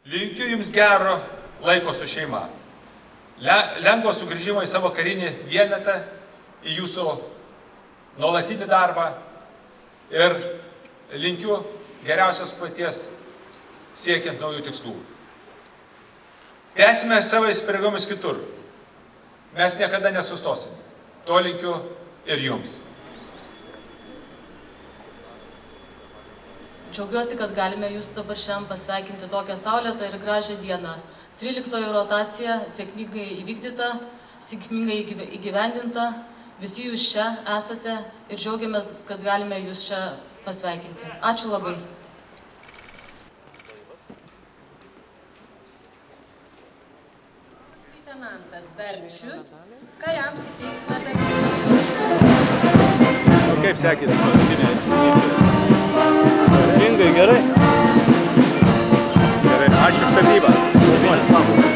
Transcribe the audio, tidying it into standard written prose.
Linkiu Jums gero laiko su šeima. Lengvo sugrįžimo į savo karinį vienetą, į Jūsų nuolatinį darbą ir linkiu geriausios paties siekiant naujų tikslų. Tęsime savo įsipareigojimus kitur. Mes niekada nesustosime. To linkiu ir Jums. Džiaugiuosi, kad galime Jūs dabar šiandien pasveikinti tokią saulėtą ir gražią dieną. 13 rotacija sėkmingai įvykdyta, sėkmingai įgyvendinta. Visi Jūs čia esate ir džiaugiamės, kad galime Jūs čia pasveikinti. Ačiū labai. Leitenantas Bernišiut, kariams įteiks medalių. Kaip sekėsi paskutinė misija? Sėkmingai, gerai? Gerai, ačiū už tarnybą.